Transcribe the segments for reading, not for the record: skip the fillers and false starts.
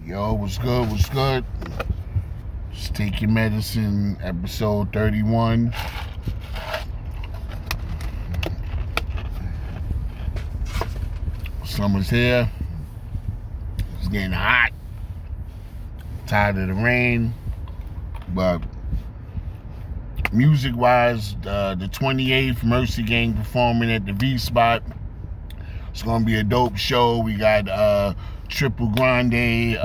Yo, what's good? What's good? Just Take Your Medicine, episode 31. Summer's here. It's getting hot. Tired of the rain. But music-wise, the 28th, Mercy Gang performing at the V-Spot. It's going to be a dope show. We got Triple Grande,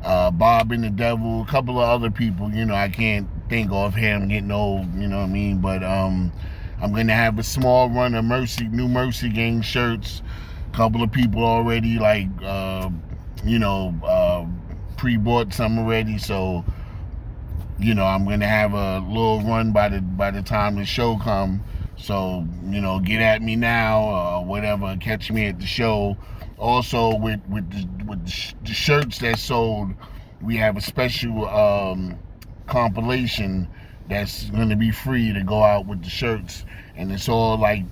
Bob and the Devil, a couple of other people, I can't think of him getting old, you know what I mean? But I'm gonna have a small run of new Mercy Gang shirts. A couple of people already pre-bought some already, so I'm gonna have a little run by the time the show come. So, get at me now, whatever, catch me at the show. Also, with the shirts that sold, we have a special compilation that's going to be free to go out with the shirts. And it's all like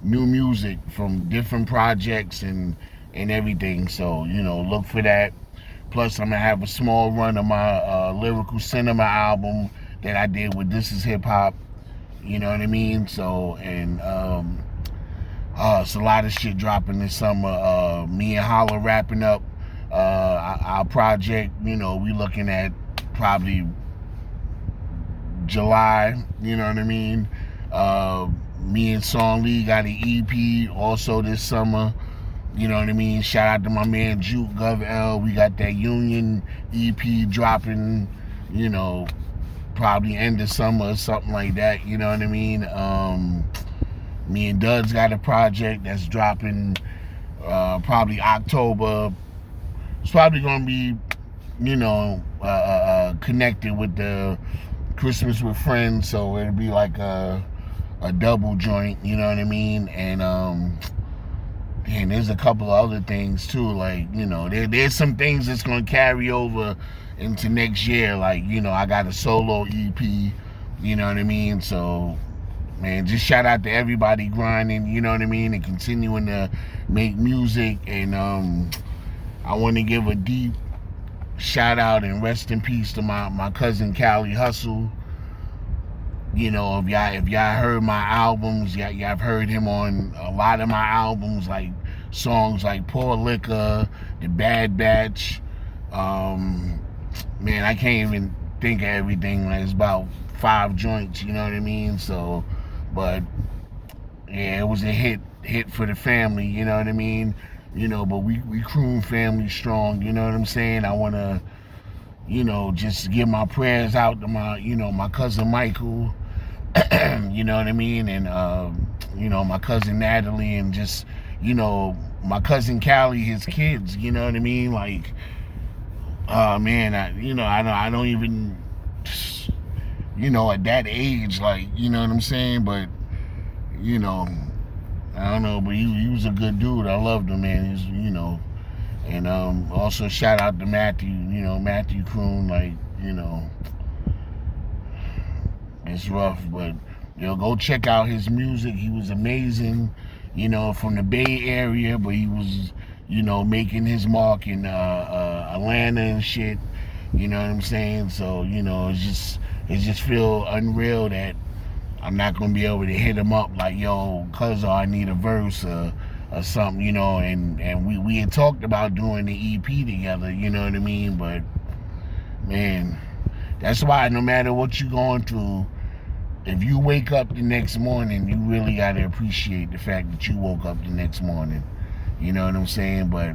new music from different projects and everything. So, look for that. Plus, I'm going to have a small run of my lyrical cinema album that I did with This Is Hip Hop. You know what I mean? So, and it's a lot of shit dropping this summer. Me and Holla wrapping up our project. We looking at probably July. You know what I mean? Me and Song Lee got an EP also this summer. You know what I mean? Shout out to my man Juke Gov L. We got that Union EP dropping, probably end of summer or something like that. You know what I mean? Me and Duds got a project that's dropping probably October. It's probably going to be, connected with the Christmas with Friends, so it'll be like a double joint, you know what I mean? And there's a couple of other things too, like, there's some things that's going to carry over into next year, like, I got a solo EP, you know what I mean? So, man, just shout out to everybody grinding, you know what I mean, and continuing to make music. And I want to give a deep shout out and rest in peace to my cousin Callie Hustle. If y'all heard my albums, y'all have heard him on a lot of my albums, like songs like Poor Liquor, The Bad Batch. Man, I can't even think of everything. Like, it's about 5 joints, you know what I mean? So, but yeah, it was a hit for the family, you know what I mean? But we croon family strong, you know what I'm saying? I want to, just give my prayers out to my cousin Michael, you know what I mean? And, my cousin Natalie, and just, my cousin Callie, his kids, you know what I mean? Like, man, I don't even, at that age, like, you know what I'm saying? But, I don't know, but he was a good dude. I loved him, man. He's, and also shout out to Matthew, Matthew Kroon, like, it's rough, but, go check out his music. He was amazing, from the Bay Area, but he was, making his mark in Atlanta and shit, you know what I'm saying? So, it just feel unreal that I'm not gonna be able to hit him up like, yo, cuz I need a verse or something, and we had talked about doing the EP together, you know what I mean? But man, that's why no matter what you're going through, if you wake up the next morning, you really gotta appreciate the fact that you woke up the next morning. You know what I'm saying? But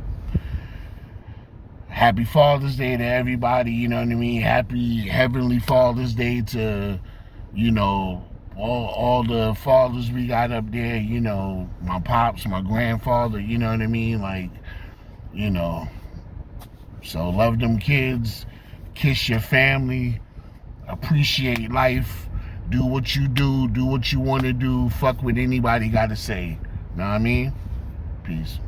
happy Father's Day to everybody, you know what I mean? Happy Heavenly Father's Day to, all the fathers we got up there, my pops, my grandfather, you know what I mean? Like, so love them kids, kiss your family, appreciate life, do what you do what you want to do, fuck what anybody got to say. Know what I mean? Peace.